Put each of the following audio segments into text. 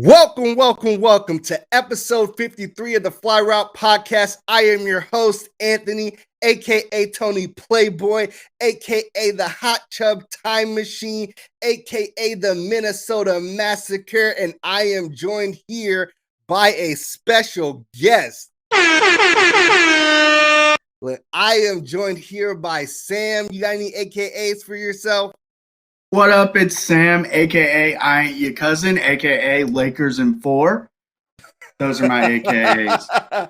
Welcome to episode 53 of the Fly Route Podcast. I am your host, Anthony, aka Tony Playboy, aka the Hot Chub Time Machine, aka the Minnesota Massacre, and I am joined here by a special guest. I am joined here by Sam. You got any AKAs for yourself? What up? It's Sam, aka I Ain't Your Cousin, aka Lakers in 4. Those are my AKAs.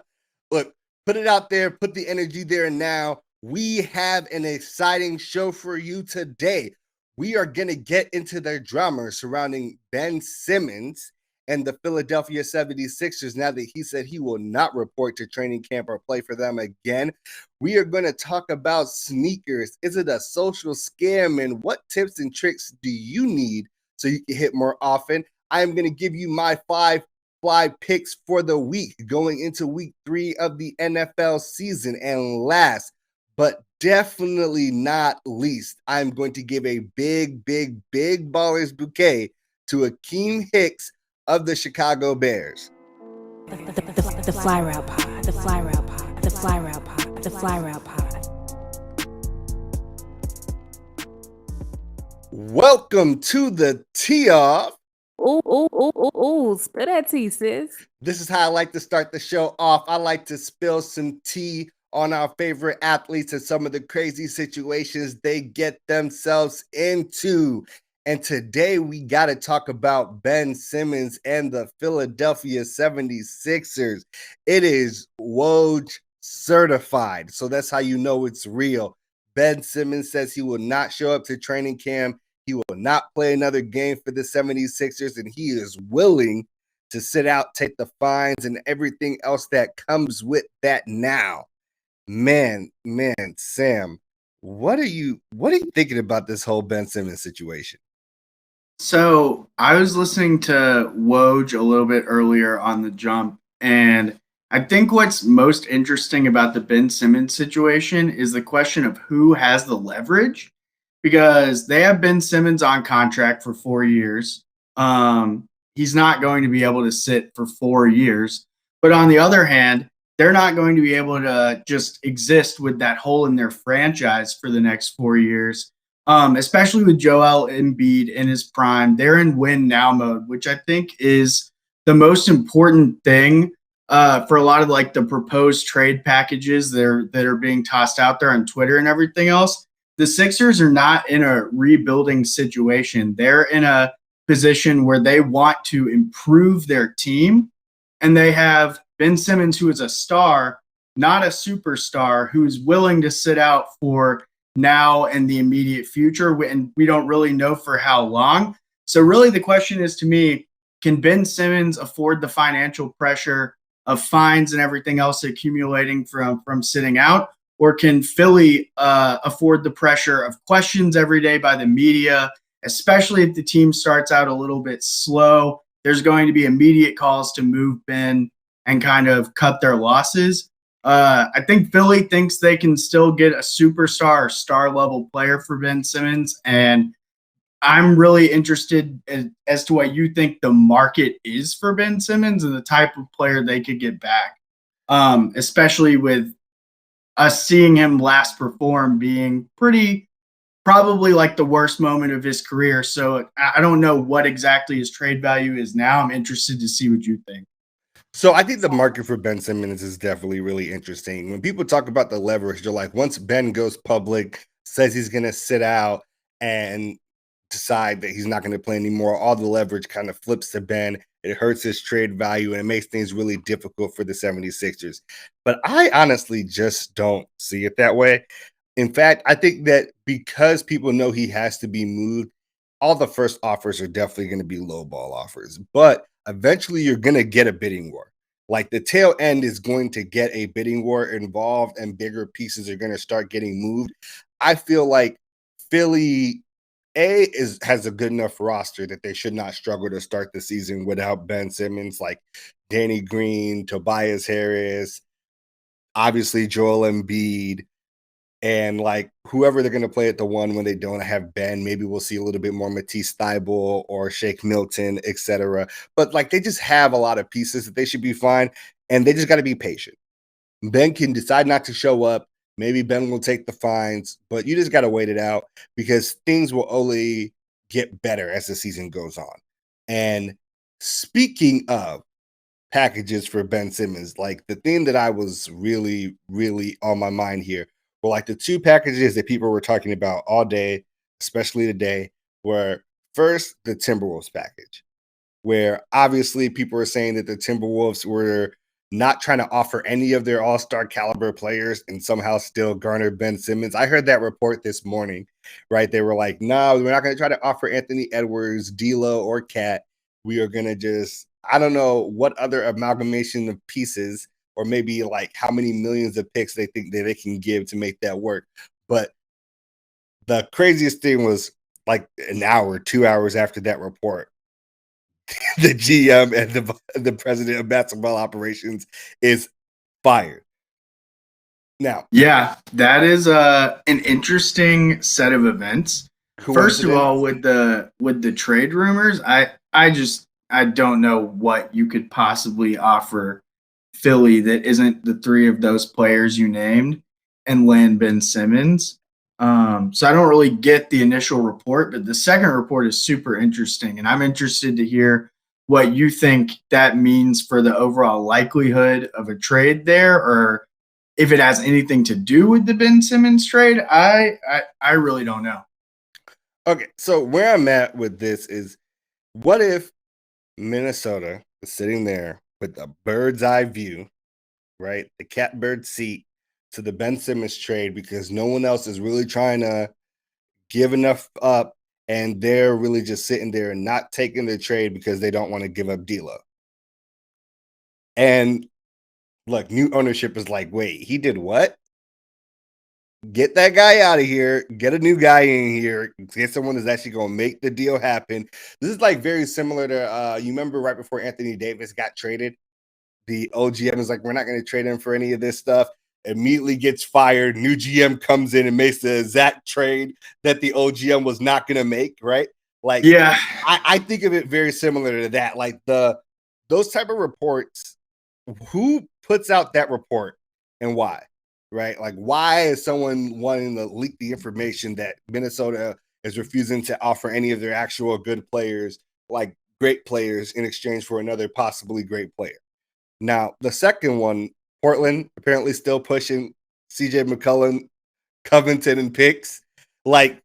Look, put it out there, put the energy there now. We have an exciting show for you today. We are going to get into the drama surrounding Ben Simmons and the Philadelphia 76ers now that he said he will not report to training camp or play for them again. We are going to talk about sneakers. Is it a social scam? And what tips and tricks do you need so you can hit more often? I am going to give you my 5 fly picks for the week going into week 3 of the NFL season. And last, but definitely not least, I'm going to give a big ballers bouquet to Akeem Hicks of the Chicago Bears. The Fly Route Pod, the Fly Route Pod, the Fly Route Pod, the Fly Route Pod. Welcome to the tee-off. Ooh, spill that tea, sis. This is how I like to start the show off. I like to spill some tea on our favorite athletes and some of the crazy situations they get themselves into. And today we got to talk about Ben Simmons and the Philadelphia 76ers. It is Woj certified. So that's how you know it's real. Ben Simmons says he will not show up to training camp. He will not play another game for the 76ers, and he is willing to sit out, take the fines, and everything else that comes with that now. Man, Sam, what are you thinking about this whole Ben Simmons situation? So I was listening to Woj a little bit earlier on the jump, and I think what's most interesting about the Ben Simmons situation is the question of who has the leverage, because they have Ben Simmons on contract for 4 years. He's not going to be able to sit for 4 years. But on the other hand, they're not going to be able to just exist with that hole in their franchise for the next 4 years, especially with Joel Embiid in his prime. They're in win now mode, which I think is the most important thing for a lot of like the proposed trade packages that are being tossed out there on Twitter and everything else. The Sixers are not in a rebuilding situation. They're in a position where they want to improve their team, and they have Ben Simmons, who is a star, not a superstar, who's willing to sit out for now and the immediate future, and we don't really know for how long. So really the question is, to me, can Ben Simmons afford the financial pressure of fines and everything else accumulating from sitting out? Or can Philly afford the pressure of questions every day by the media, especially if the team starts out a little bit slow? There's going to be immediate calls to move Ben and kind of cut their losses. I think Philly thinks they can still get a superstar or star-level player for Ben Simmons, and I'm really interested as to what you think the market is for Ben Simmons and the type of player they could get back, especially with us seeing him last perform being probably like the worst moment of his career. So I don't know what exactly his trade value is now. I'm interested to see what you think. So I think the market for Ben Simmons is definitely really interesting. When people talk about the leverage, they're like, once Ben goes public, says he's going to sit out and decide that he's not going to play anymore, all the leverage kind of flips to Ben. It hurts his trade value, and it makes things really difficult for the 76ers. But I honestly just don't see it that way. In fact, I think that because people know he has to be moved, all the first offers are definitely going to be low ball offers. But eventually you're going to get a bidding war. Like the tail end is going to get a bidding war involved, and bigger pieces are going to start getting moved. I feel like Philly has a good enough roster that they should not struggle to start the season without Ben Simmons, like Danny Green, Tobias Harris, obviously Joel Embiid. And like whoever they're going to play at the one when they don't have Ben, maybe we'll see a little bit more Matisse Thybulle or Shake Milton, etc. But like they just have a lot of pieces that they should be fine, and they just got to be patient. Ben can decide not to show up. Maybe Ben will take the fines, but you just got to wait it out because things will only get better as the season goes on. And speaking of packages for Ben Simmons, like the thing that I was really, really on my mind here were like the two packages that people were talking about all day, especially today, were first the Timberwolves package, where obviously people were saying that the Timberwolves were not trying to offer any of their all-star caliber players and somehow still garner Ben Simmons. I heard that report this morning, right? They were like, no, we're not going to try to offer Anthony Edwards, D'Lo, or Cat. We are going to just, I don't know what other amalgamation of pieces or maybe like how many millions of picks they think that they can give to make that work. But the craziest thing was like an hour, 2 hours after that report, the GM and the president of basketball operations is fired. Now, Yeah, that is an interesting set of events. First of all, with the trade rumors, I don't know what you could possibly offer Philly that isn't the three of those players you named and land Ben Simmons. So I don't really get the initial report, but the second report is super interesting, and I'm interested to hear what you think that means for the overall likelihood of a trade there, or if it has anything to do with the Ben Simmons trade. I really don't know. Okay, so where I'm at with this is, what if Minnesota is sitting there with a bird's eye view, right? The catbird seat to the Ben Simmons trade because no one else is really trying to give enough up, and they're really just sitting there and not taking the trade because they don't want to give up D'Lo. And look, new ownership is like, wait, he did what? Get that guy out of here. Get a new guy in here. Get someone that's actually going to make the deal happen. This is like very similar to, you remember right before Anthony Davis got traded, the old GM is like, we're not going to trade him for any of this stuff. Immediately gets fired. New GM comes in and makes the exact trade that the old GM was not going to make, right? Like, Yeah, I think of it very similar to that. Like those type of reports, who puts out that report and why? Right? Like, why is someone wanting to leak the information that Minnesota is refusing to offer any of their actual good players, like great players, in exchange for another possibly great player? Now, the second one, Portland apparently still pushing CJ McCollum, Covington, and picks. Like,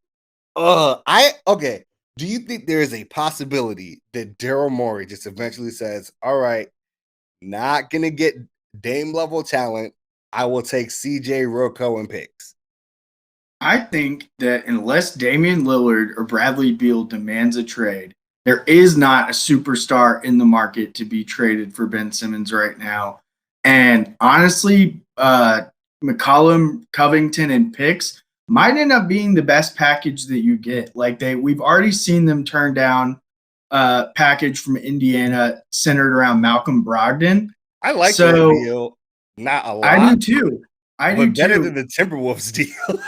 okay. Do you think there is a possibility that Daryl Morey just eventually says, all right, not gonna get Dame level talent, I will take CJ, Rocco, and picks? I think that unless Damian Lillard or Bradley Beal demands a trade, there is not a superstar in the market to be traded for Ben Simmons right now. And honestly, McCollum, Covington, and picks might end up being the best package that you get. Like we've already seen them turn down a package from Indiana centered around Malcolm Brogdon. I like So that deal. Not a lot. I do too. But better than the Timberwolves deal.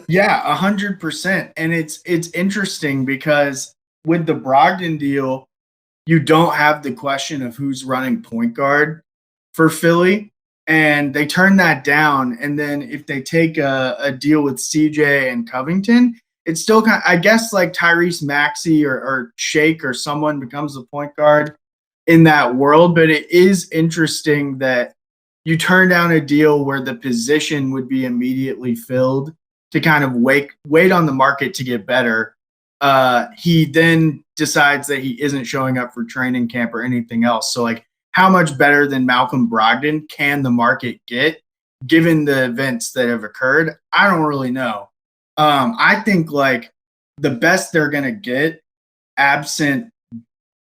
Yeah, 100%. And it's interesting because with the Brogdon deal, you don't have the question of who's running point guard for Philly, and they turn that down. And then if they take a deal with CJ and Covington, it's still kind of, I guess, like Tyrese Maxey or Shake or someone becomes the point guard in that world. But it is interesting that you turn down a deal where the position would be immediately filled to kind of wait on the market to get better. He then decides that he isn't showing up for training camp or anything else. So, like, how much better than Malcolm Brogdon can the market get given the events that have occurred? I don't really know. I think, like, the best they're going to get, absent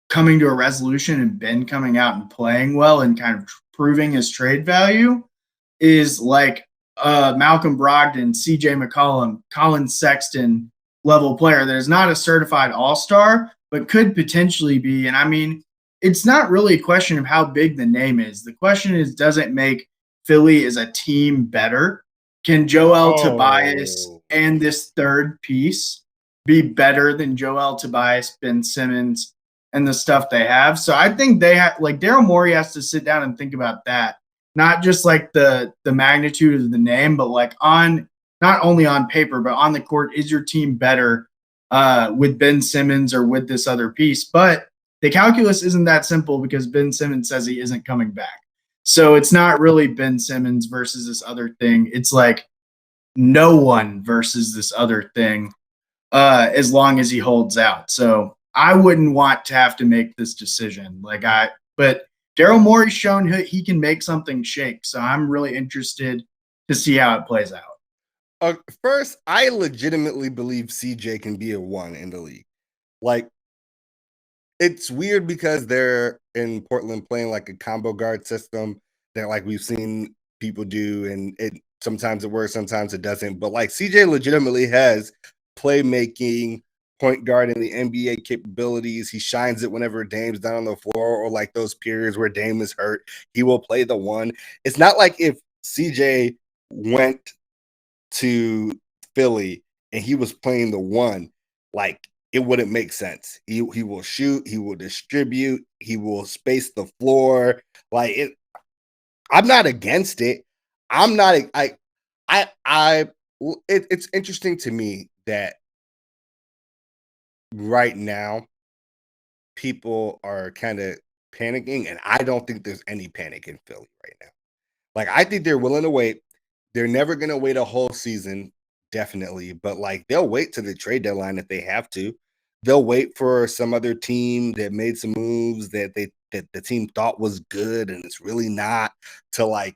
coming to a resolution and Ben coming out and playing well and kind of proving his trade value, is like Malcolm Brogdon, CJ McCollum, Colin Sexton level player that is not a certified all-star, but could potentially be. And I mean, it's not really a question of how big the name is. The question is, does it make Philly as a team better? Can Joel Tobias Oh. and this third piece be better than Joel Tobias, Ben Simmons, and the stuff they have? So I think they have, like, Daryl Morey has to sit down and think about that. Not just like the magnitude of the name, but like on not only on paper, but on the court, is your team better with Ben Simmons or with this other piece? But the calculus isn't that simple because Ben Simmons says he isn't coming back. So it's not really Ben Simmons versus this other thing. It's like no one versus this other thing as long as he holds out. So I wouldn't want to have to make this decision. But Daryl Morey's shown he can make something shake. So I'm really interested to see how it plays out. First, I legitimately believe CJ can be a 1 in the league. Like, it's weird because they're in Portland playing like a combo guard system that like we've seen people do, and it sometimes it works, sometimes it doesn't. But like CJ legitimately has playmaking, point guard in the NBA capabilities. He shines it whenever Dame's down on the floor, or like those periods where Dame is hurt, he will play the 1. It's not like if CJ went to Philly and he was playing the 1, like it wouldn't make sense. He will shoot, he will distribute, he will space the floor. Like it, I'm not against it. I'm not. It's interesting to me that right now people are kind of panicking, and I don't think there's any panic in Philly right now. Like I think they're willing to wait. They're never gonna wait a whole season, definitely, but like they'll wait to the trade deadline if they have to. They'll wait for some other team that made some moves that the team thought was good and it's really not, to like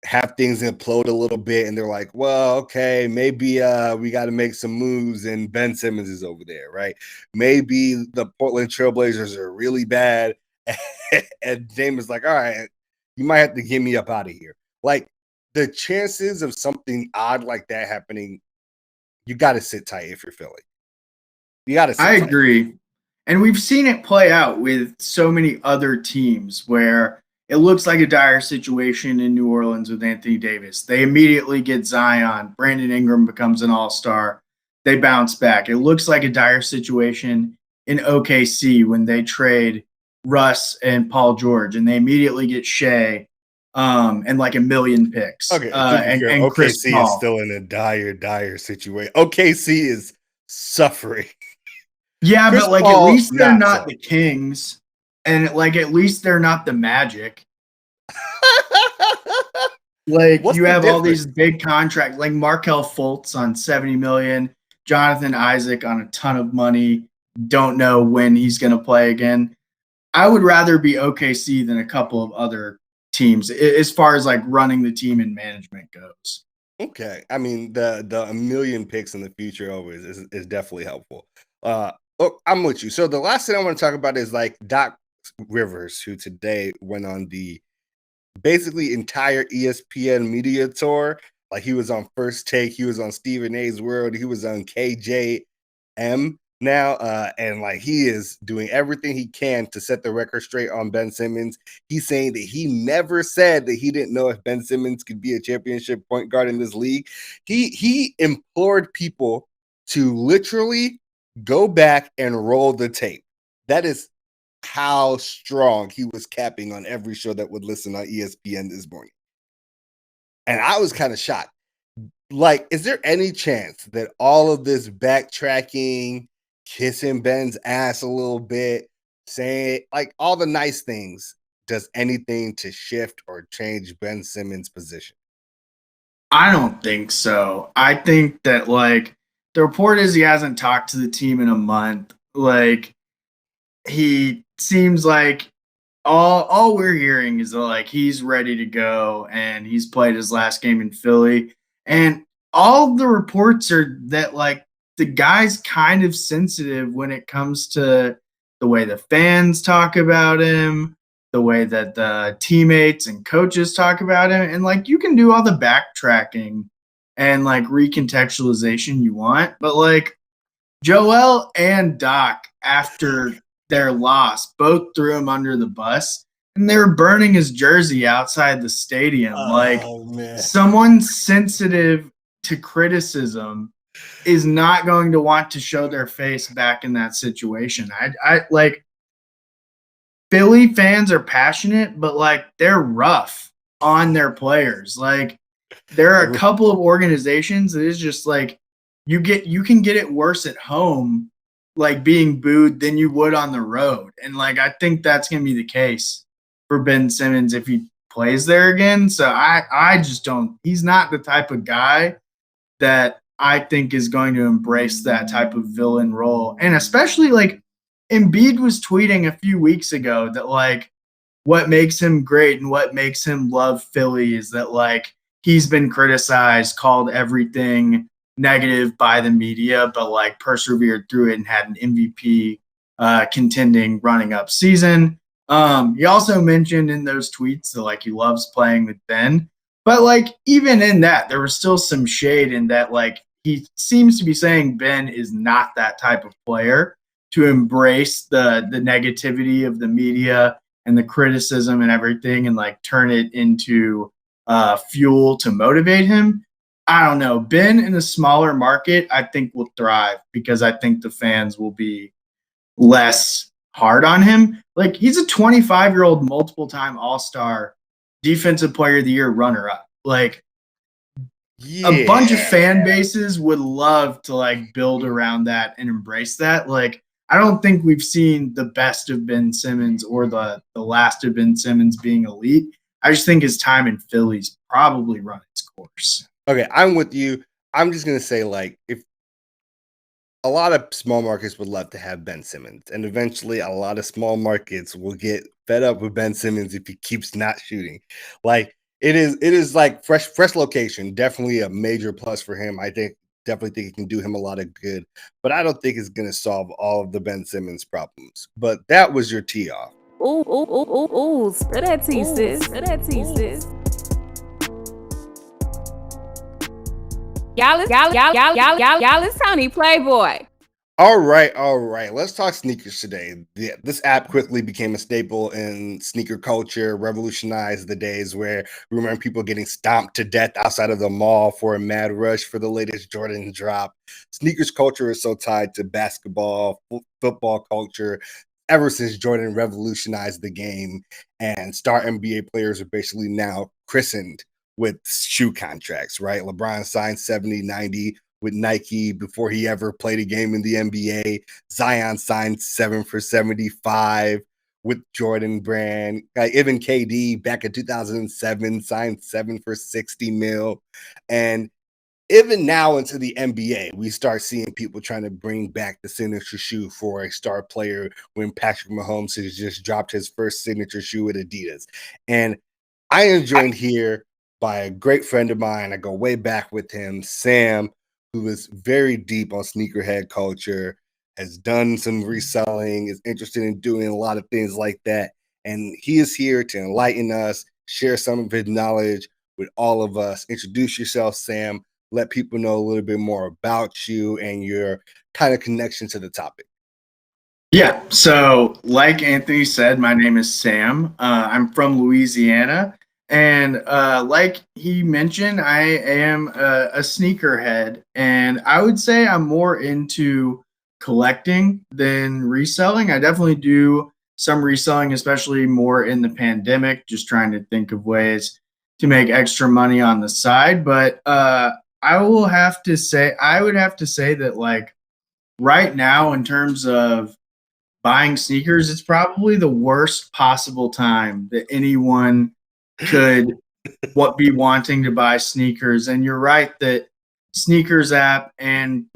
have things implode a little bit, and they're like, well, okay, maybe we got to make some moves, and Ben Simmons is over there, right? Maybe the Portland Trailblazers are really bad, and Dame is like, all right, you might have to get me up out of here. Like the chances of something odd like that happening, you got to sit tight if you're Philly. You got to sit I tight. agree. And we've seen it play out with so many other teams where it looks like a dire situation in New Orleans with Anthony Davis. They immediately get Zion. Brandon Ingram becomes an all-star. They bounce back. It looks like a dire situation in OKC when they trade Russ and Paul George, and they immediately get Shea and like a million picks. Okay, to be fair, and Chris OKC is Paul. still in a dire situation. OKC is suffering. Yeah, Chris but like Paul, at least they're not not so. the Kings, and like at least they're not the Magic. Like What's you the have all difference? these big contracts, like Markelle Fultz on 70 million, Jonathan Isaac on a ton of money. Don't know when he's going to play again. I would rather be OKC than a couple of other teams as far as like running the team and management goes. Okay, I mean the a million picks in the future always is definitely helpful. I'm with you. So the last thing I want to talk about is like Doc Rivers, who today went on the basically entire ESPN media tour. Like he was on First Take, he was on Stephen A's World, he was on KJM now, and like he is doing everything he can to set the record straight on Ben Simmons. He's saying that he never said that he didn't know if Ben Simmons could be a championship point guard in this league. He implored people to literally go back and roll the tape. That is how strong he was capping on every show that would listen on ESPN this morning. And I was kind of shocked. Like, is there any chance that all of this backtracking, kissing Ben's ass a little bit, saying like all the nice things, does anything to shift or change Ben Simmons' position? I don't think so. I think that like the report is he hasn't talked to the team in a month. Like he seems like all we're hearing is that like he's ready to go and he's played his last game in Philly. And all the reports are that like the guy's kind of sensitive when it comes to the way the fans talk about him, the way that the teammates and coaches talk about him. And like you can do all the backtracking and like recontextualization you want, but like Joel and Doc after their loss both threw him under the bus and they were burning his jersey outside the stadium. Oh man. Someone sensitive to criticism is not going to want to show their face back in that situation. I like Philly fans are passionate, but like they're rough on their players. Like there are a couple of organizations that is just like you can get it worse at home, like being booed than you would on the road. And like I think that's gonna be the case for Ben Simmons if he plays there again. So I just don't, he's not the type of guy that I think is going to embrace that type of villain role. And especially like Embiid was tweeting a few weeks ago that like what makes him great and what makes him love Philly is that like he's been criticized, called everything negative by the media, but like persevered through it and had an MVP contending running up season. He also mentioned in those tweets that like he loves playing with Ben, but like even in that, there was still some shade in that like he seems to be saying Ben is not that type of player to embrace the negativity of the media and the criticism and everything and like turn it into fuel to motivate him. I don't know. Ben in a smaller market, I think will thrive because I think the fans will be less hard on him. Like he's a 25-year-old multiple time All-Star defensive player of the year runner up. Like a bunch of fan bases would love to like build around that and embrace that. Like I don't think we've seen the best of Ben Simmons or the last of Ben Simmons being elite. I just think his time in Philly's probably run its course. Okay, I'm with you. I'm just gonna say, like, if a lot of small markets would love to have Ben Simmons, and eventually a lot of small markets will get fed up with Ben Simmons if he keeps not shooting. Like it is like fresh location, definitely a major plus for him. I definitely think it can do him a lot of good, but I don't think it's gonna solve all of the Ben Simmons problems. But that was your tee off. Ooh, spill that tea, sis. Spill that tea, sis. Y'all is Tony Playboy. All right. Let's talk sneakers today. This app quickly became a staple in sneaker culture, revolutionized the days where we remember people getting stomped to death outside of the mall for a mad rush for the latest Jordan drop. Sneakers culture is so tied to basketball, football culture. Ever since Jordan revolutionized the game, and star NBA players are basically now christened with shoe contracts, right? LeBron signed 70, 90 with Nike before he ever played a game in the NBA. Zion signed 7 for 75 with Jordan brand. Even KD back in 2007 signed 7 for 60 mil. And even now into the NBA, we start seeing people trying to bring back the signature shoe for a star player when Patrick Mahomes has just dropped his first signature shoe with Adidas. And I am joined here by a great friend of mine. I go way back with him, Sam, who is very deep on sneakerhead culture, has done some reselling, is interested in doing a lot of things like that. And he is here to enlighten us, share some of his knowledge with all of us. Introduce yourself, Sam. Let people know a little bit more about you and your kind of connection to the topic. Yeah. So like Anthony said, my name is Sam. I'm from Louisiana. And like he mentioned, I am a sneakerhead. And I would say I'm more into collecting than reselling. I definitely do some reselling, especially more in the pandemic, just trying to think of ways to make extra money on the side. But I would have to say that like right now in terms of buying sneakers, it's probably the worst possible time that anyone could be wanting to buy sneakers. And you're right that sneakers app and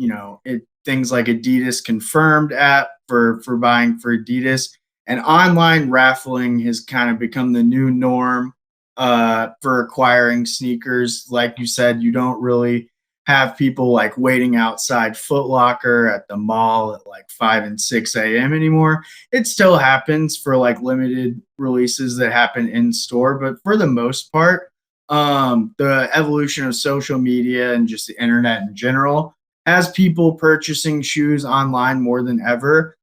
things like Adidas Confirmed app for buying for Adidas and online raffling has kind of become the new norm for acquiring sneakers. Like you said, you don't really have people like waiting outside Foot Locker at the mall at like 5 and 6 a.m. anymore. It still happens for like limited releases that happen in store, but for the most part, the evolution of social media and just the internet in general has people purchasing shoes online more than ever.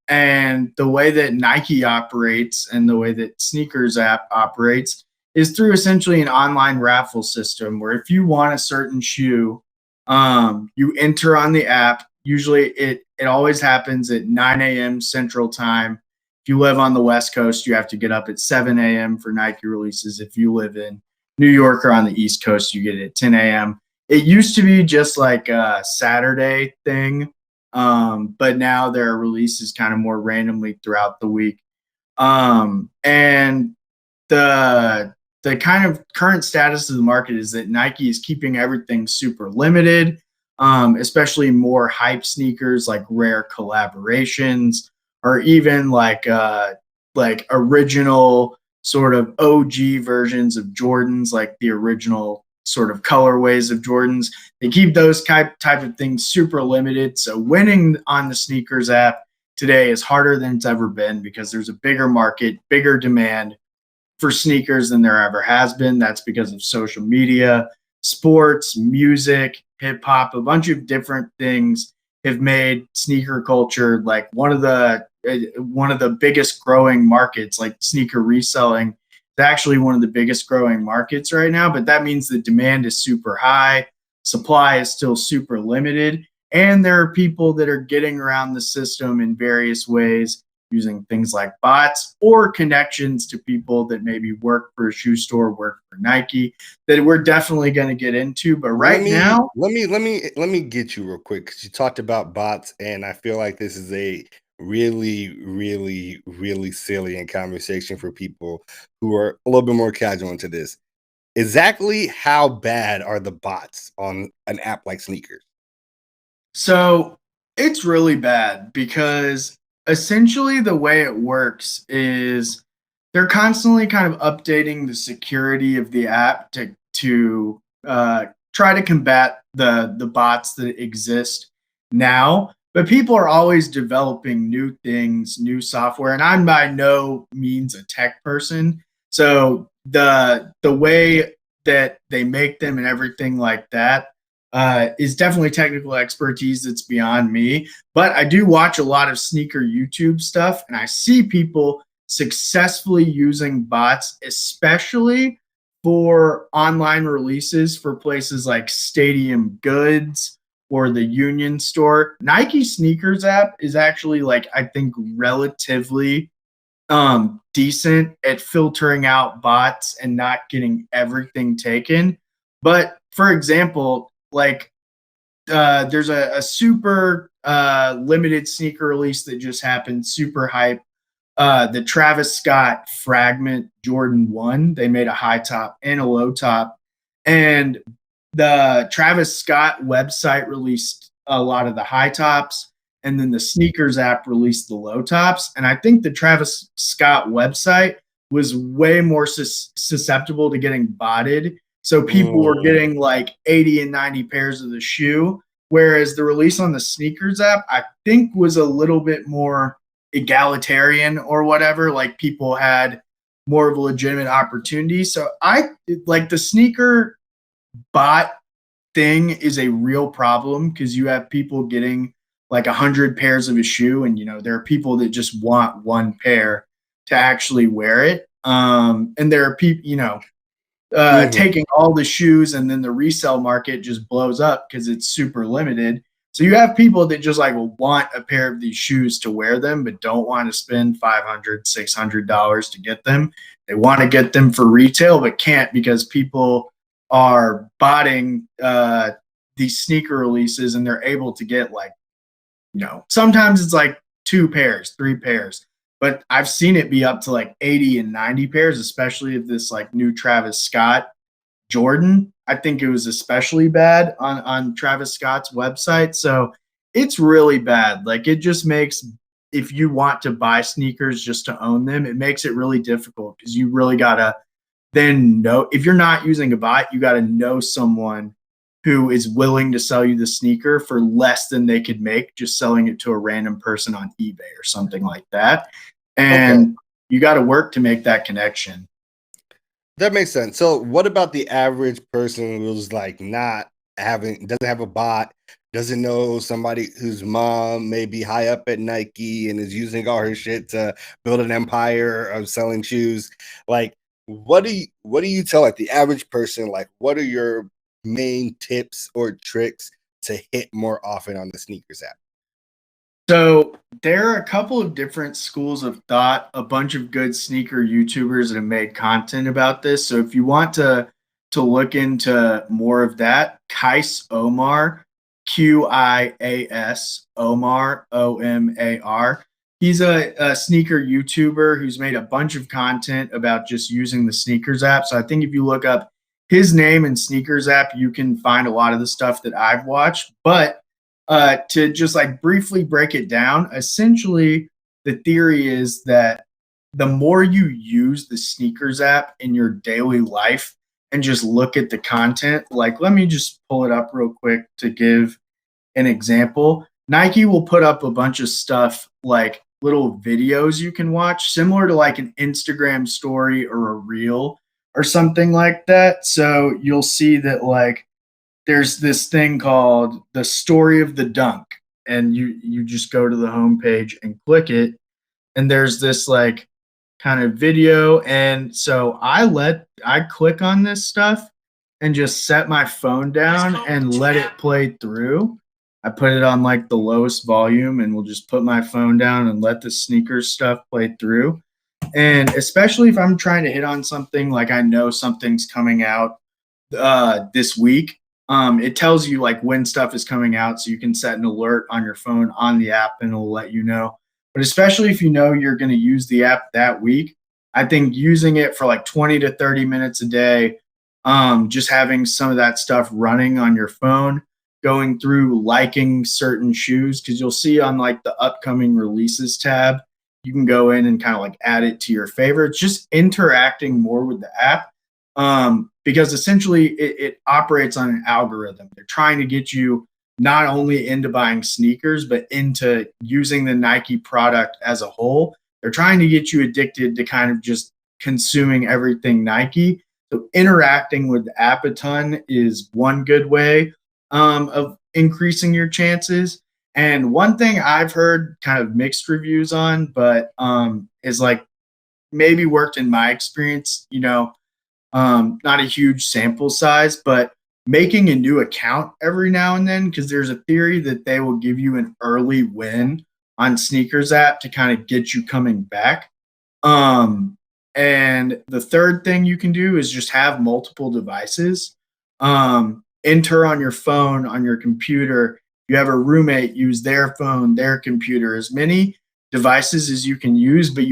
And the way that Nike operates and the way that Sneakers app operates is through essentially an online raffle system where if you want a certain shoe, you enter on the app. Usually it always happens at 9 a.m. Central Time. If you live on the West Coast, you have to get up at 7 a.m. for Nike releases. If you live in New York or on the East Coast, you get it at 10 a.m. It used to be just like a Saturday thing, but now there are releases kind of more randomly throughout the week. And the kind of current status of the market is that Nike is keeping everything super limited, especially more hype sneakers like rare collaborations or even like original sort of OG versions of Jordans, like the original sort of colorways of Jordans. They keep those type of things super limited. So winning on the Sneakers app today is harder than it's ever been because there's a bigger market, bigger demand for sneakers than there ever has been. That's because of social media, sports, music, hip hop, a bunch of different things have made sneaker culture like one of the biggest growing markets. Like sneaker reselling is actually one of the biggest growing markets right now, but that means the demand is super high, supply is still super limited, and there are people that are getting around the system in various ways using things like bots or connections to people that maybe work for a shoe store, work for Nike, that we're definitely going to get into. But now, let me get you real quick because you talked about bots, and I feel like this is a really salient conversation for people who are a little bit more casual into this. Exactly how bad are the bots on an app like Sneakers? So it's really bad because essentially the way it works is they're constantly kind of updating the security of the app to try to combat the bots that exist now. But people are always developing new things, new software, and I'm by no means a tech person. So the way that they make them and everything like that is definitely technical expertise that's beyond me. But I do watch a lot of sneaker YouTube stuff, and I see people successfully using bots, especially for online releases for places like Stadium Goods or the Union Store. Nike Sneakers app is actually like I think relatively decent at filtering out bots and not getting everything taken. But for example, like there's a super limited sneaker release that just happened, super hype. The Travis Scott Fragment Jordan 1. They made a high top and a low top. And the Travis Scott website released a lot of the high tops, and then the Sneakers app released the low tops. And I think the Travis Scott website was way more susceptible to getting botted. So people were getting like 80 and 90 pairs of the shoe, whereas the release on the Sneakers app, I think, was a little bit more egalitarian or whatever. Like people had more of a legitimate opportunity. So I like the sneaker bot thing is a real problem because you have people getting like 100 pairs of a shoe, and there are people that just want one pair to actually wear it. And there are people, taking all the shoes, and then the resale market just blows up because it's super limited. So you have people that just like want a pair of these shoes to wear them, but don't want to spend $500, $600 to get them. They want to get them for retail, but can't because people are botting these sneaker releases, and they're able to get like, sometimes it's like 2 pairs, 3 pairs, but I've seen it be up to like 80 and 90 pairs, especially of this like new Travis Scott Jordan. I think it was especially bad on Travis Scott's website. So it's really bad. Like it just makes, if you want to buy sneakers just to own them, it makes it really difficult because you really got to then know, if you're not using a bot, you got to know someone who is willing to sell you the sneaker for less than they could make just selling it to a random person on eBay or something like that. And you got to work to make that connection. That makes sense. So what about the average person who's like doesn't have a bot, doesn't know somebody whose mom may be high up at Nike and is using all her shit to build an empire of selling shoes. Like, what do you tell like the average person? Like, what are your main tips or tricks to hit more often on the sneakers app? So there are a couple of different schools of thought, a bunch of good sneaker YouTubers that have made content about this. So if you want to look into more of that, Kais Omar, Qias Omar, Omar. He's a sneaker YouTuber who's made a bunch of content about just using the sneakers app. So I think if you look up his name and sneakers app, you can find a lot of the stuff that I've watched. But to just like briefly break it down, essentially the theory is that the more you use the sneakers app in your daily life and just look at the content, like let me just pull it up real quick to give an example. Nike will put up a bunch of stuff like little videos you can watch, similar to like an Instagram story or a reel or something like that. So you'll see that like there's this thing called the story of the dunk, and you just go to the homepage and click it, and there's this like kind of video. And so I click on this stuff and just set my phone down and let it play through. I put it on like the lowest volume and we'll just put my phone down and let the sneakers stuff play through. And especially if I'm trying to hit on something like I know something's coming out this week, it tells you like when stuff is coming out, so you can set an alert on your phone on the app and it'll let you know. But especially if you know you're going to use the app that week, I think using it for like 20 to 30 minutes a day, just having some of that stuff running on your phone, going through liking certain shoes, because you'll see on like the upcoming releases tab, you can go in and kind of like add it to your favorites, just interacting more with the app. Because essentially it operates on an algorithm. They're trying to get you not only into buying sneakers, but into using the Nike product as a whole. They're trying to get you addicted to kind of just consuming everything Nike. So interacting with the app a ton is one good way of increasing your chances. And one thing I've heard kind of mixed reviews on, but is like maybe worked in my experience, not a huge sample size, but making a new account every now and then, because there's a theory that they will give you an early win on sneakers app to kind of get you coming back. And the third thing you can do is just have multiple devices. Enter on your phone, on your computer. You have a roommate, use their phone, their computer, as many devices as you can use, but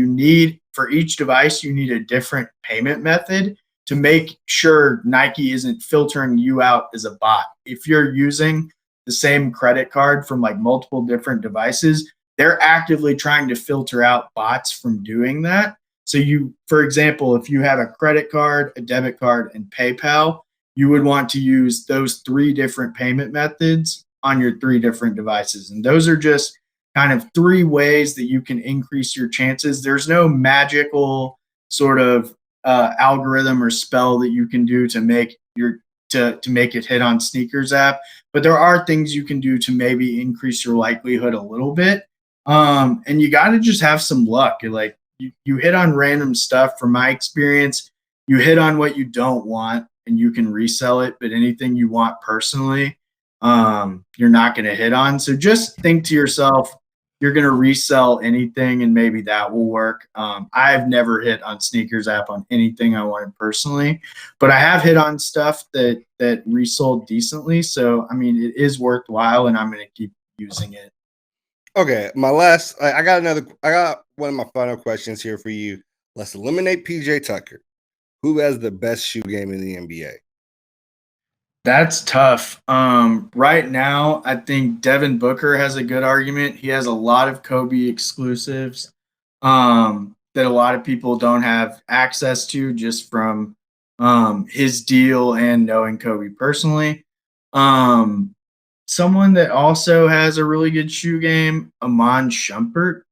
for each device, you need a different payment method to make sure Nike isn't filtering you out as a bot. If you're using the same credit card from like multiple different devices, they're actively trying to filter out bots from doing that. So for example, if you have a credit card, a debit card, and PayPal, you would want to use those 3 different payment methods on your 3 different devices. And those are just kind of 3 ways that you can increase your chances. There's no magical sort of algorithm or spell that you can do to make it hit on sneakers app, but there are things you can do to maybe increase your likelihood a little bit. And you got to just have some luck. Like you hit on random stuff. From my experience, you hit on what you don't want and you can resell it, but anything you want personally, you're not going to hit on. So just think to yourself, you're going to resell anything and maybe that will work. I've never hit on sneakers app on anything I wanted personally, but I have hit on stuff that resold decently. So, I mean, it is worthwhile and I'm going to keep using it. Okay. I got one of my final questions here for you. Let's eliminate PJ Tucker. Who has the best shoe game in the NBA? That's tough. Right now, I think Devin Booker has a good argument. He has a lot of Kobe exclusives that a lot of people don't have access to just from his deal and knowing Kobe personally. Someone that also has a really good shoe game, Amon Shumpert.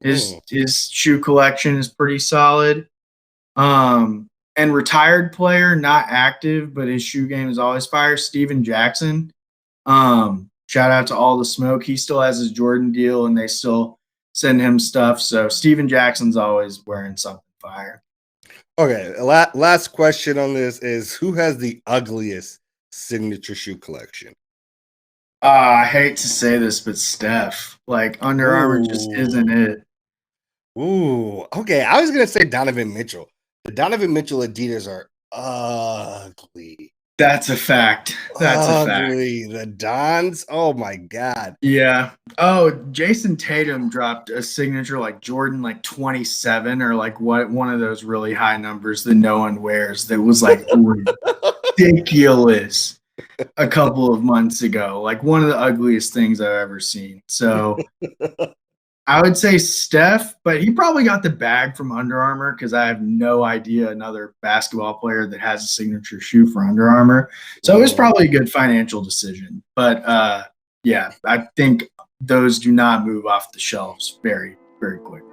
His shoe collection is pretty solid. And retired player, not active, but his shoe game is always fire, Steven Jackson. shout out to All the Smoke. He still has his Jordan deal, and they still send him stuff. So Steven Jackson's always wearing something fire. Okay, last question on this is who has the ugliest signature shoe collection? I hate to say this, but Steph, like Under Armour just isn't it. Ooh, okay. I was gonna say Donovan Mitchell. The Donovan Mitchell Adidas are ugly. That's a fact. That's a fact. Ugly. The Dons. Oh my god. Yeah. Oh, Jason Tatum dropped a signature like Jordan like 27 or like one of those really high numbers that no one wears that was like ridiculous a couple of months ago. Like one of the ugliest things I've ever seen. So I would say Steph, but he probably got the bag from Under Armour because I have no idea another basketball player that has a signature shoe for Under Armour. So it was probably a good financial decision. But yeah, I think those do not move off the shelves very, very quickly.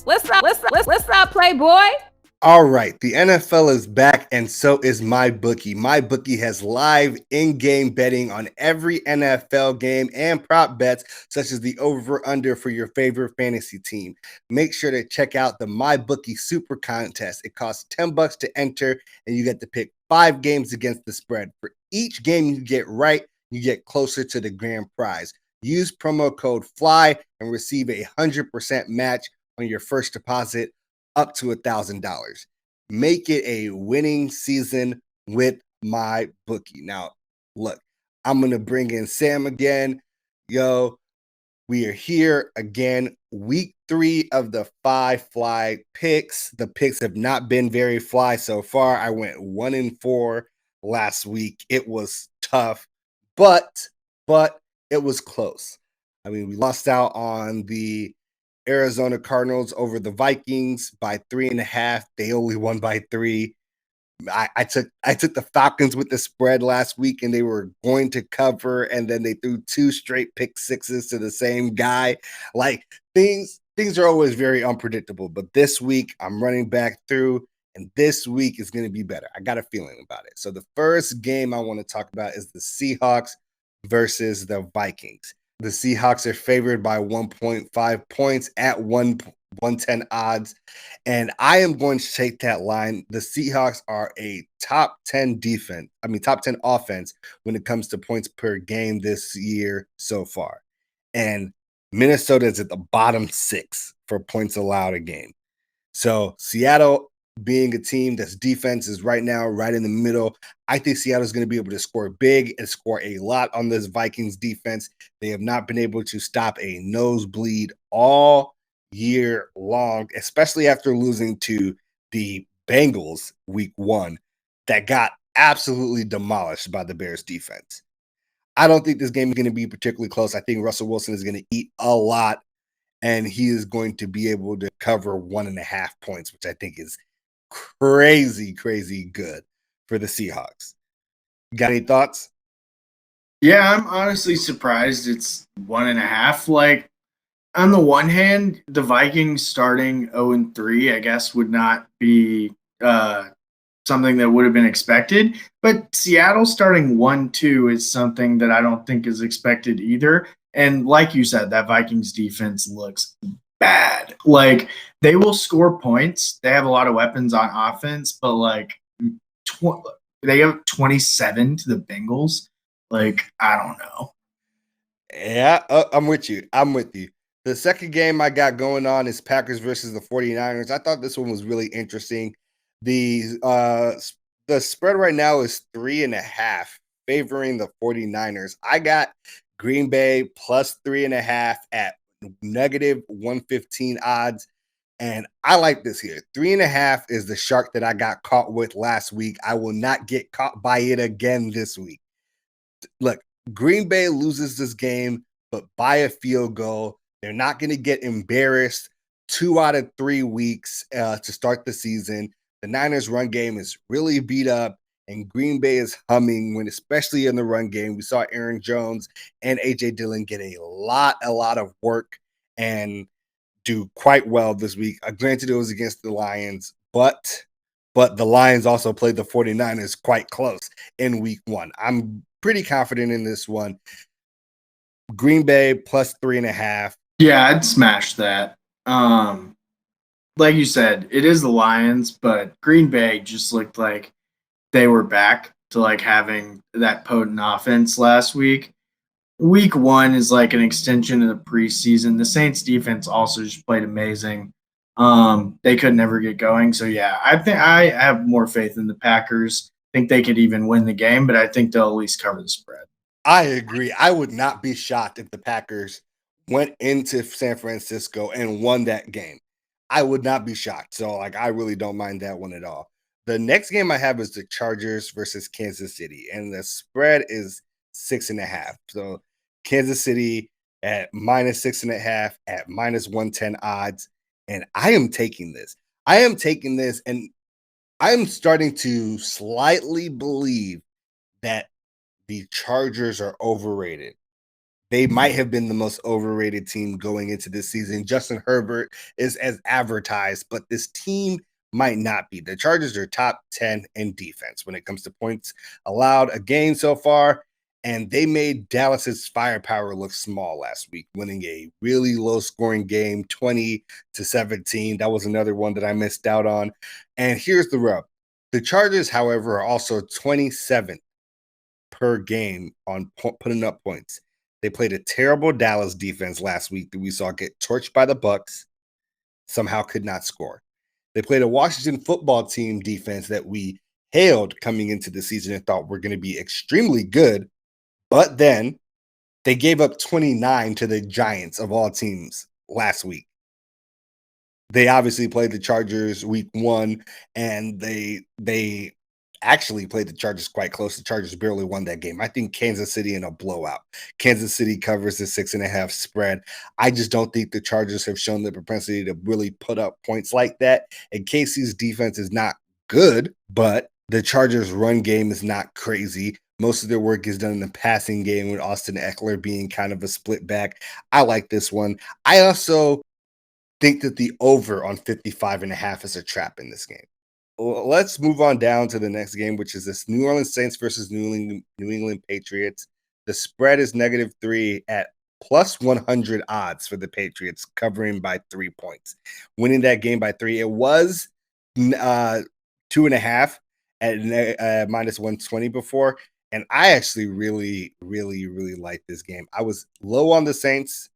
What's up, Playboy? All right, the NFL is back, and so is MyBookie. MyBookie has live in-game betting on every NFL game and prop bets, such as the over/under for your favorite fantasy team. Make sure to check out the MyBookie Super Contest. It costs $10 to enter, and you get to pick 5 games against the spread. For each game you get right, you get closer to the grand prize. Use promo code FLY and receive a 100% match on your first deposit up to $1,000. Make it a winning season with MyBookie. Now, look, I'm going to bring in Sam again. Yo, we are here again. Week 3 of the 5 fly picks. The picks have not been very fly so far. I went 1-4 last week. It was tough, but it was close. I mean, we lost out on the Arizona Cardinals over the Vikings by 3.5. They only won by 3. I took the Falcons with the spread last week, and they were going to cover, and then they threw 2 straight pick sixes to the same guy. Like things are always very unpredictable. But this week I'm running back through, and this week is going to be better. I got a feeling about it. So the first game I want to talk about is the Seahawks versus the Vikings. The Seahawks are favored by 1.5 points at 110 odds. And I am going to take that line. The Seahawks are a top 10 offense when it comes to points per game this year so far. And Minnesota is at the bottom 6 for points allowed a game. So Seattle, being a team that's defense is right now right in the middle, I think Seattle's going to be able to score big and score a lot on this Vikings defense. They have not been able to stop a nosebleed all year long, especially after losing to the Bengals week 1 that got absolutely demolished by the Bears defense. I don't think this game is going to be particularly close. I think Russell Wilson is going to eat a lot, and he is going to be able to cover 1.5 points, which I think is crazy good for the Seahawks. Got any thoughts? Yeah, I'm honestly surprised it's 1.5. Like, on the one hand, the Vikings starting 0-3, I guess, would not be something that would have been expected. But Seattle starting 1-2 is something that I don't think is expected either. And like you said, that Vikings defense looks bad. Like, they will score points. They have a lot of weapons on offense, but like they have 27 to the Bengals. Like, I don't know. Yeah, I'm with you. The second game I got going on is Packers versus the 49ers. I thought this one was really interesting. The spread right now is 3.5 favoring the 49ers. I got Green Bay plus 3.5 at negative 115 odds. And I like this here. 3.5 is the shark that I got caught with last week. I will not get caught by it again this week. Look, Green Bay loses this game, but by a field goal. They're not going to get embarrassed 2 out of 3 weeks to start the season. The Niners run game is really beat up, and Green Bay is humming especially in the run game. We saw Aaron Jones and A.J. Dillon get a lot of work and do quite well this week. Granted, it was against the Lions, but but the Lions also played the 49ers quite close in week 1. I'm pretty confident in this one. Green Bay plus 3.5. Yeah, I'd smash that. Like you said, it is the Lions, but Green Bay just looked like they were back to like having that potent offense last week. Week 1 is like an extension of the preseason. The Saints defense also just played amazing. They could never get going. So yeah, I think I have more faith in the Packers. I think they could even win the game, but I think they'll at least cover the spread. I agree. I would not be shocked if the Packers went into San Francisco and won that game. I would not be shocked. So, like, I really don't mind that one at all. The next game I have is the Chargers versus Kansas City, and the spread is 6.5. So, Kansas City at minus 6.5 at minus 110 odds. And I am taking this. And I am starting to slightly believe that the Chargers are overrated. They might have been the most overrated team going into this season. Justin Herbert is as advertised, but this team might not be. The Chargers are top 10 in defense when it comes to points allowed a game so far, and they made Dallas's firepower look small last week, winning a really low-scoring game, 20-17. That was another one that I missed out on. And here's the rub. The Chargers, however, are also 27th per game on putting up points. They played a terrible Dallas defense last week that we saw get torched by the Bucks, somehow could not score. They played a Washington football team defense that we hailed coming into the season and thought were going to be extremely good, but then they gave up 29 to the Giants of all teams last week. They obviously played the Chargers week 1, and they actually played the Chargers quite close. The Chargers barely won that game. I think Kansas City in a blowout. Kansas City covers the 6.5 spread. I just don't think the Chargers have shown the propensity to really put up points like that. And KC's defense is not good, but the Chargers' run game is not crazy. Most of their work is done in the passing game with Austin Eckler being kind of a split back. I like this one. I also think that the over on 55.5 is a trap in this game. Well, let's move on down to the next game, which is this New Orleans Saints versus New England Patriots. The spread is -3 at plus 100 odds for the Patriots, covering by 3 points. Winning that game by 3. It was 2.5 at minus 120 before. And I actually really like this game. I was low on the Saints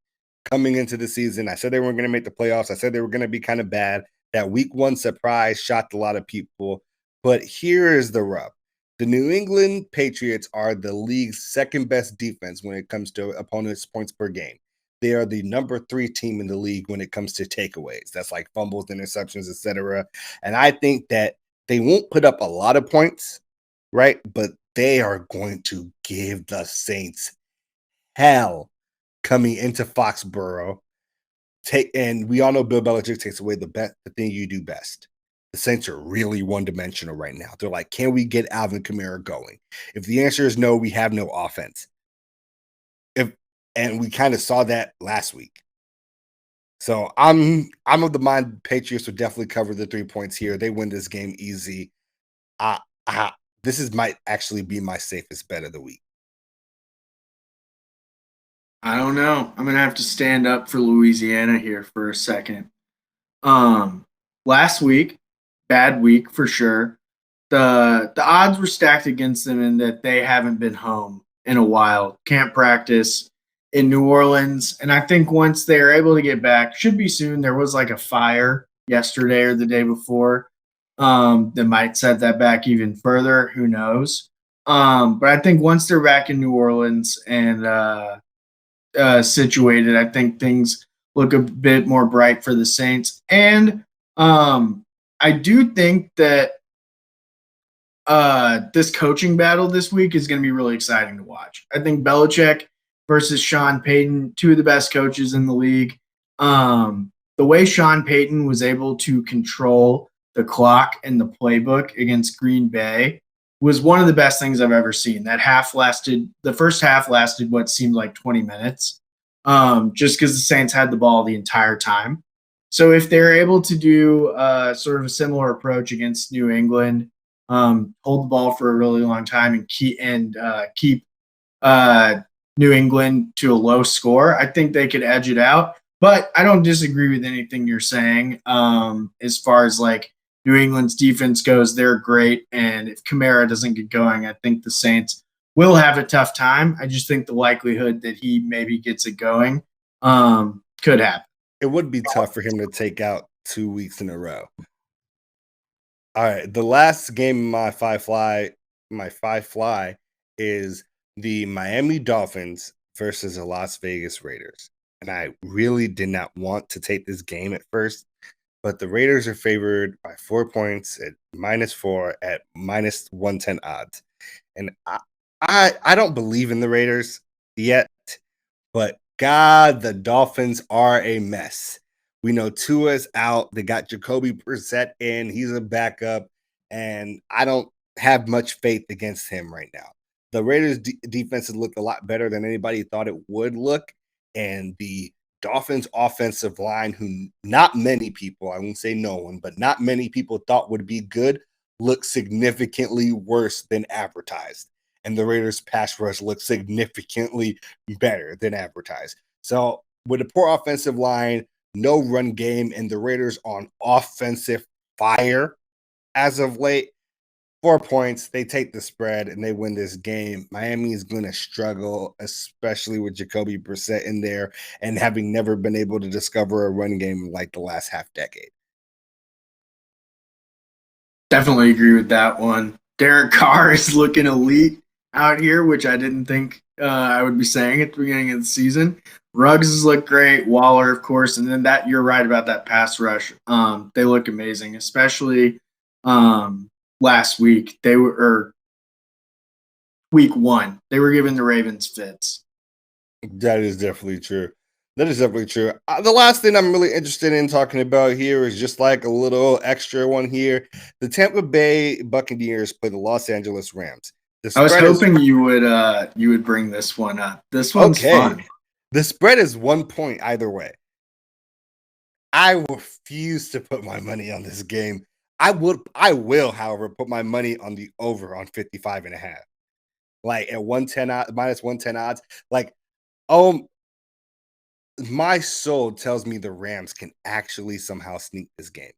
coming into the season. I said they weren't going to make the playoffs. I said they were going to be kind of bad. That week 1 surprise shocked a lot of people. But here is the rub. The New England Patriots are the league's second best defense when it comes to opponents' points per game. They are the number 3 team in the league when it comes to takeaways. That's like fumbles, interceptions, etc. And I think that they won't put up a lot of points, right? But they are going to give the Saints hell coming into Foxborough. And we all know Bill Belichick takes away the thing you do best. The Saints are really one-dimensional right now. They're like, can we get Alvin Kamara going? If the answer is no, we have no offense. And we kind of saw that last week. So I'm of the mind Patriots will definitely cover the 3 points here. They win this game easy. This might actually be my safest bet of the week. I don't know. I'm gonna have to stand up for Louisiana here for a second. Last week, bad week for sure. The odds were stacked against them in that they haven't been home in a while. Can't practice in New Orleans. And I think once they are able to get back, should be soon. There was like a fire yesterday or the day before that might set that back even further. Who knows? But I think once they're back in New Orleans and situated, I think things look a bit more bright for the Saints. And I do think that this coaching battle this week is going to be really exciting to watch. I think Belichick versus Sean Payton, 2 of the best coaches in the league. The way Sean Payton was able to control the clock and the playbook against Green Bay was one of the best things I've ever seen. The first half lasted what seemed like 20 minutes, just because the Saints had the ball the entire time. So if they're able to do sort of a similar approach against New England, hold the ball for a really long time and keep New England to a low score, I think they could edge it out. But I don't disagree with anything you're saying. As far as like New England's defense goes, they're great. And if Kamara doesn't get going, I think the Saints will have a tough time. I just think the likelihood that he maybe gets it going could happen. It would be tough for him to take out 2 weeks in a row. All right, the last game in my five fly is the Miami Dolphins versus the Las Vegas Raiders. And I really did not want to take this game at first, but the Raiders are favored by 4 points at -4 at -110 odds. And I don't believe in the Raiders yet, but God, the Dolphins are a mess. We know Tua's out. They got Jacoby Brissett in. He's a backup, and I don't have much faith against him right now. The Raiders' defense has looked a lot better than anybody thought it would look, and the Dolphins' offensive line, who not many people, I won't say no one, but not many people thought would be good, looks significantly worse than advertised. And the Raiders' pass rush looks significantly better than advertised. So with a poor offensive line, no run game, and the Raiders on offensive fire as of late, 4 points, they take the spread and they win this game. Miami is going to struggle, especially with Jacoby Brissett in there and having never been able to discover a run game like the last half decade. Definitely agree with that one. Derek Carr is looking elite out here, which I didn't think I would be saying at the beginning of the season. Ruggs has looked great. Waller, of course, and then that you're right about that pass rush. They look amazing, especially last week. Week 1. They were giving the Ravens fits. That is definitely true. That is definitely true. The last thing I'm really interested in talking about here is just like a little extra one here. The Tampa Bay Buccaneers play the Los Angeles Rams. I was hoping you would bring this one up. This one's fun. The spread is 1 point either way. I refuse to put my money on this game. I will, however, put my money on the over on 55.5. Like at 110 minus 110 odds. Like, my soul tells me the Rams can actually somehow sneak this game.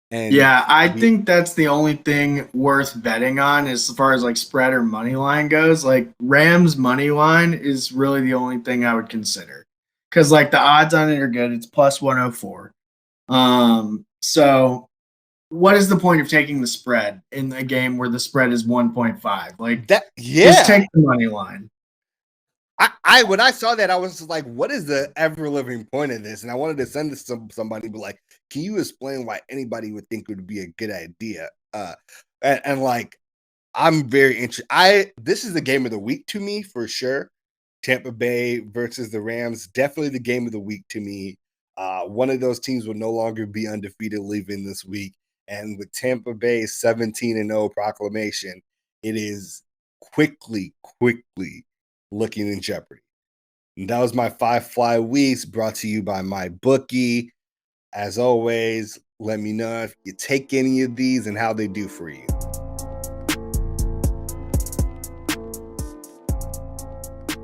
And yeah, I think that's the only thing worth betting on as far as like spread or money line goes. Like Rams money line is really the only thing I would consider because like the odds on it are good. It's plus 104. So what is the point of taking the spread in a game where the spread is 1.5? Like that, just take the money line. I when I saw that, I was like, what is the ever living point of this? And I wanted to send this to somebody, but like, can you explain why anybody would think it would be a good idea? And like, I'm very interested. This is the game of the week to me for sure. Tampa Bay versus the Rams, definitely the game of the week to me. One of those teams will no longer be undefeated leaving this week. And with Tampa Bay's 17-0 proclamation, it is quickly looking in jeopardy. And that was my 5 fly weeks brought to you by my Bookie. As always, let me know if you take any of these and how they do for you.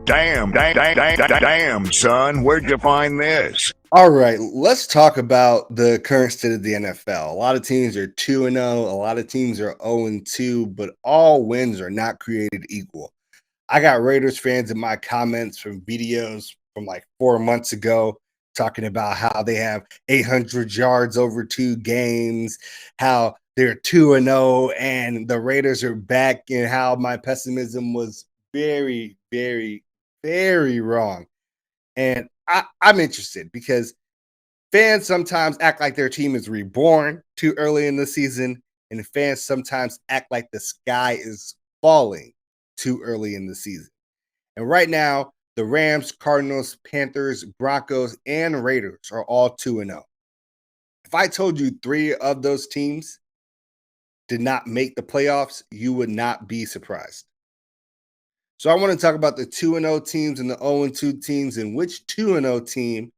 Damn, son, where'd you find this? All right, let's talk about the current state of the NFL. A lot of teams are 2-0, a lot of teams are 0-2, but all wins are not created equal. I got Raiders fans in my comments from videos from like 4 months ago talking about how they have 800 yards over 2 games, how they're 2-0 and the Raiders are back, and how my pessimism was very, very, very wrong. And I'm interested because fans sometimes act like their team is reborn too early in the season, and fans sometimes act like the sky is falling too early in the season. And right now, the Rams, Cardinals, Panthers, Broncos, and Raiders are all 2-0. If I told you 3 of those teams did not make the playoffs, you would not be surprised. So I want to talk about the 2-0 teams and the 0-2 teams and which 2-0 team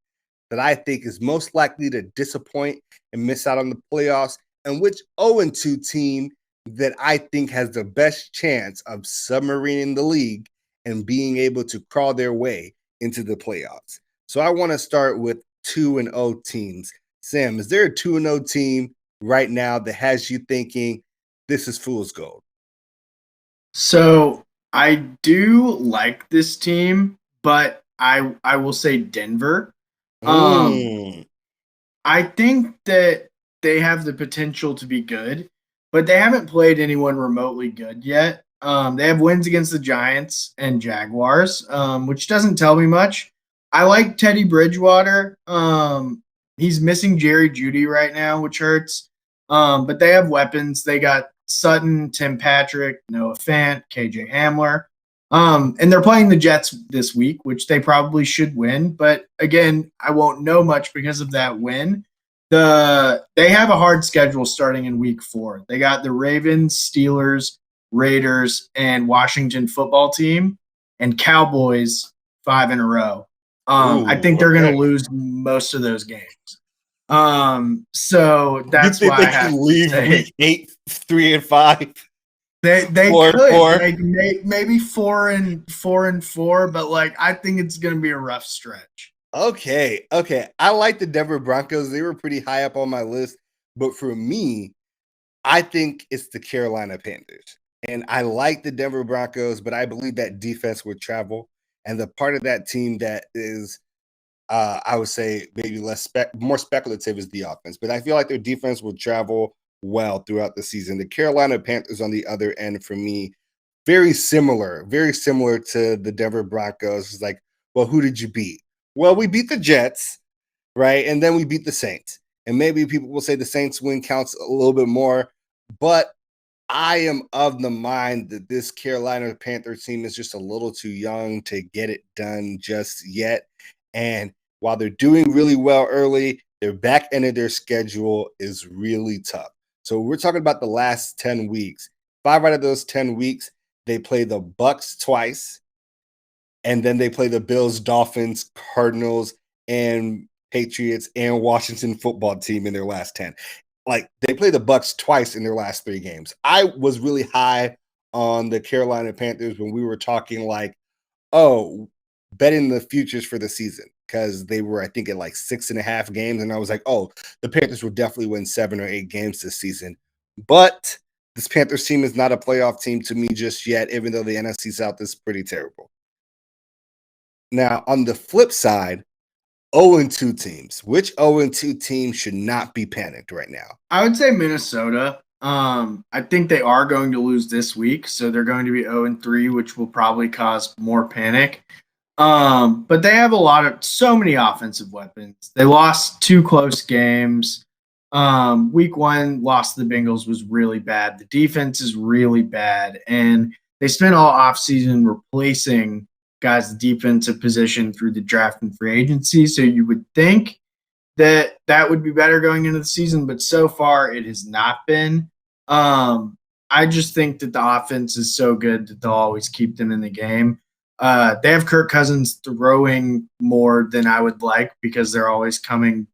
that I think is most likely to disappoint and miss out on the playoffs, and which 0-2 team that I think has the best chance of submarining the league and being able to crawl their way into the playoffs. So I want to start with 2-0 teams. Sam, is there a 2-0 team right now that has you thinking this is fool's gold? So I do like this team, but I will say Denver. Mm. I think that they have the potential to be good, but they haven't played anyone remotely good yet. They have wins against the Giants and Jaguars, which doesn't tell me much. I like Teddy Bridgewater. He's missing Jerry Jeudy right now, which hurts. But they have weapons. They got Sutton, Tim Patrick, Noah Fant, KJ Hamler. And they're playing the Jets this week, which they probably should win. But again, I won't know much because of that win. They have a hard schedule starting in week 4. They got the Ravens, Steelers, Raiders, and Washington football team, and Cowboys 5 in a row. I think they're going to lose most of those games. So that's you think why they I have can to leave say week 8 3-5. they 4 could 4. like maybe 4-4, but like I think it's going to be a rough stretch. Okay. I like the Denver Broncos. They were pretty high up on my list, but for me, I think it's the Carolina Panthers. And I like the Denver Broncos, but I believe that defense would travel. And the part of that team that is, I would say, maybe more speculative is the offense. But I feel like their defense will travel well throughout the season. The Carolina Panthers on the other end, for me, very similar to the Denver Broncos. It's like, well, who did you beat? Well, we beat the Jets, right? And then we beat the Saints. And maybe people will say the Saints win counts a little bit more, but I am of the mind that this Carolina Panthers team is just a little too young to get it done just yet. And while they're doing really well early, their back end of their schedule is really tough. So we're talking about the last 10 weeks. 5 out of those 10 weeks, they play the Bucs twice, and then they play the Bills, Dolphins, Cardinals, and Patriots and Washington football team in their last 10. Like, they play the Bucs twice in their last 3 games. I was really high on the Carolina Panthers when we were talking like, oh, betting the futures for the season, because they were, I think, at like 6.5 games. And I was like, oh, the Panthers will definitely win 7 or 8 games this season. But this Panthers team is not a playoff team to me just yet, even though the NFC South is pretty terrible. Now, on the flip side, 0-2 teams. Which 0-2 team should not be panicked right now? I would say Minnesota. I think they are going to lose this week, so they're going to be 0-3, which will probably cause more panic. But they have so many offensive weapons. They lost 2 close games. Week 1 loss to the Bengals was really bad. The defense is really bad, and they spent all offseason replacing guys the defensive position through the draft and free agency. So you would think that would be better going into the season, but so far it has not been. I just think that the offense is so good that they'll always keep them in the game. They have Kirk Cousins throwing more than I would like because they're always coming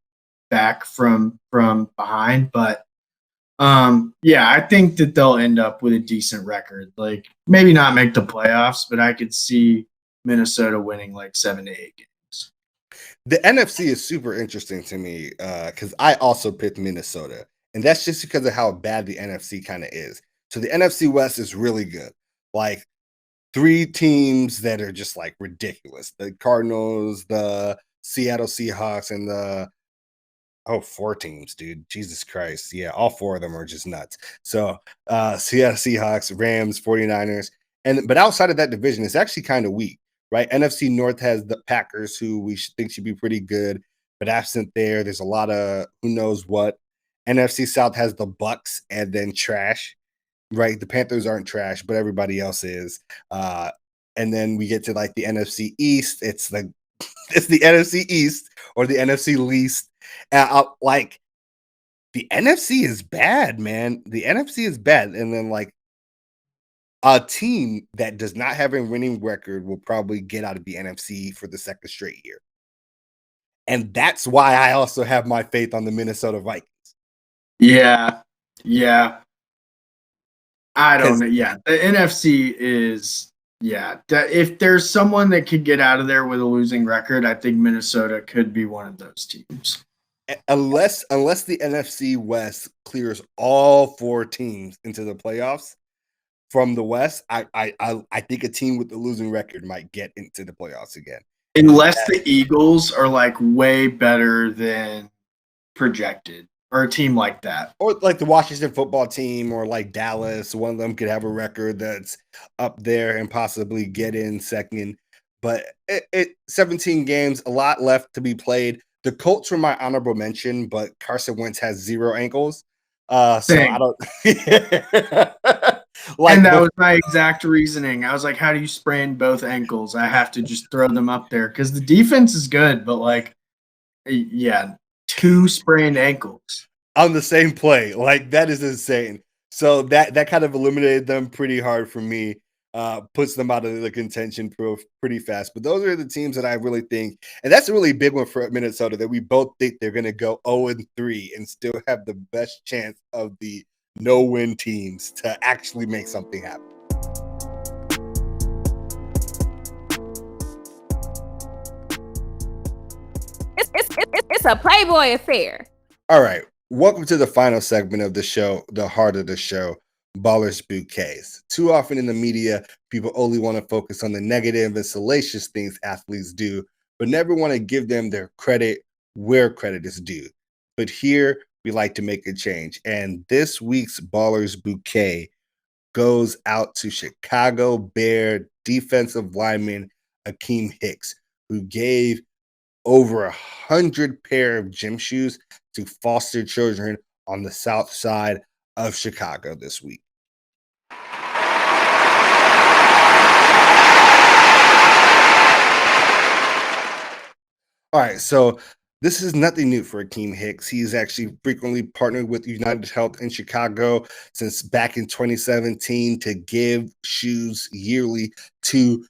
back from behind. But yeah, I think that they'll end up with a decent record. Like, maybe not make the playoffs, but I could see Minnesota winning like 7 to 8 games. The NFC is super interesting to me because I also picked Minnesota. And that's just because of how bad the NFC kind of is. So the NFC West is really good. Like, 3 teams that are just like ridiculous. The Cardinals, the Seattle Seahawks, and 4 teams, dude. Jesus Christ. Yeah, all 4 of them are just nuts. So Seattle Seahawks, Rams, 49ers. But outside of that division, it's actually kind of weak, right? NFC North has the Packers, who we think should be pretty good. But absent there's a lot of who knows what. NFC South has the Bucs and then trash. Right, the Panthers aren't trash, but everybody else is. And then we get to like the NFC East. It's the NFC East or the NFC least. Like, the NFC is bad, man. The NFC is bad, and then like a team that does not have a winning record will probably get out of the NFC for the second straight year. And that's why I also have my faith on the Minnesota Vikings. Yeah. I don't 'Cause know. Yeah, the NFC is if there's someone that could get out of there with a losing record, I think Minnesota could be one of those teams. unless the NFC West clears all 4 teams into the playoffs from the West, I think a team with the losing record might get into the playoffs again. Unless the Eagles are like way better than projected, or a team like that. Or like the Washington football team or like Dallas, one of them could have a record that's up there and possibly get in second. But it 17 games, a lot left to be played. The Colts were my honorable mention, but Carson Wentz has 0 ankles. So I Same. don't And that was my exact reasoning. I was like, how do you sprain both ankles? I have to just throw them up there because the defense is good, but like, yeah, 2 sprained ankles. on the same play. Like that is insane. So that kind of eliminated them pretty hard for me. Puts them out of the contention pretty fast. But those are the teams that I really think, and that's a really big one for Minnesota, that we both think they're going to go 0-3 and still have the best chance of the no-win teams to actually make something happen. It's a Playboy affair. All right. Welcome to the final segment of the show, the heart of the show, Ballers Bouquets. Too often in the media, people only want to focus on the negative and salacious things athletes do, but never want to give them their credit where credit is due. But here, we like to make a change. And this week's Ballers Bouquet goes out to Chicago Bear defensive lineman Akeem Hicks, who gave over 100 pair of gym shoes to foster children on the south side of Chicago this week. All right, so this is nothing new for Akeem Hicks. He's actually frequently partnered with United Health in Chicago since back in 2017 to give shoes yearly to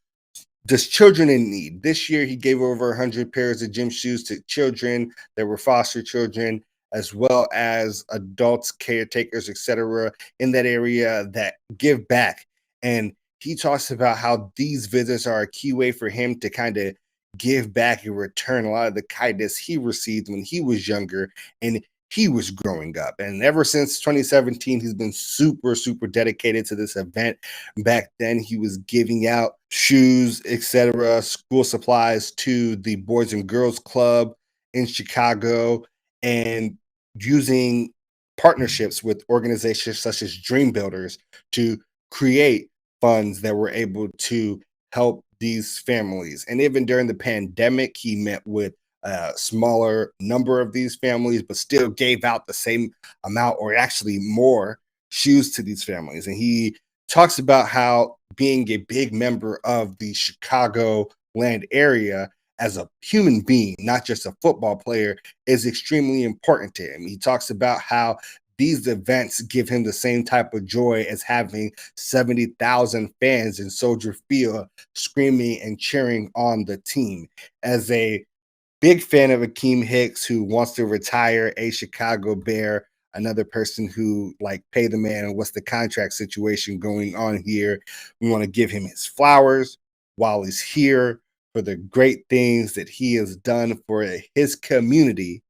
just children in need. This year, he gave over 100 pairs of gym shoes to children that were foster children, as well as adults, caretakers, etc., in that area that give back. And he talks about how these visits are a key way for him to kind of give back and return a lot of the kindness he received when he was younger and he was growing up. And ever since 2017, he's been super, super dedicated to this event. Back then, he was giving out shoes, etc., school supplies to the Boys and Girls Club in Chicago, and using partnerships with organizations such as Dream Builders to create funds that were able to help these families. And even during the pandemic, he met with a smaller number of these families, but still gave out the same amount or actually more shoes to these families. And he talks about how being a big member of the Chicago land area as a human being, not just a football player, is extremely important to him. He talks about how these events give him the same type of joy as having 70,000 fans in Soldier Field screaming and cheering on the team. As a big fan of Akeem Hicks, who wants to retire a Chicago Bear, another person who like pay the man and what's the contract situation going on here. We want to give him his flowers while he's here for the great things that he has done for his community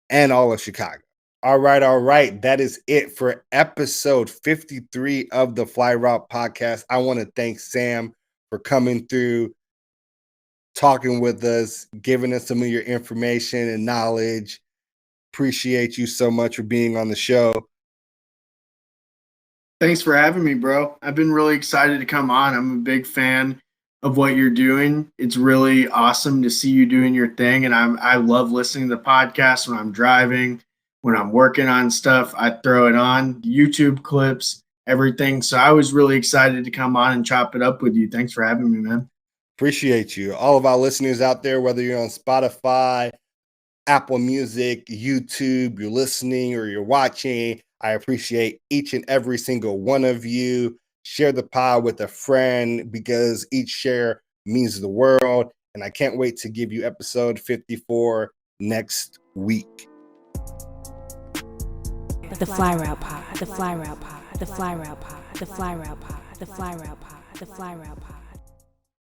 and all of Chicago. All right. That is it for episode 53 of the Fly Route podcast. I want to thank Sam for coming through, talking with us, giving us some of your information and knowledge. Appreciate you so much for being on the show. Thanks for having me, bro. I've been really excited to come on. I'm a big fan of what you're doing. It's really awesome to see you doing your thing. And I love listening to the podcast when I'm driving, when I'm working on stuff. I throw it on, YouTube clips, everything. So I was really excited to come on and chop it up with you. Thanks for having me, man. Appreciate you. All of our listeners out there, whether you're on Spotify, Apple Music, YouTube, you're listening or you're watching, I appreciate each and every single one of you. Share the pod with a friend because each share means the world. And I can't wait to give you episode 54 next week. The fly route pod, the fly route pod, the fly route pod, the fly route pod, the fly route pod, the fly route pod.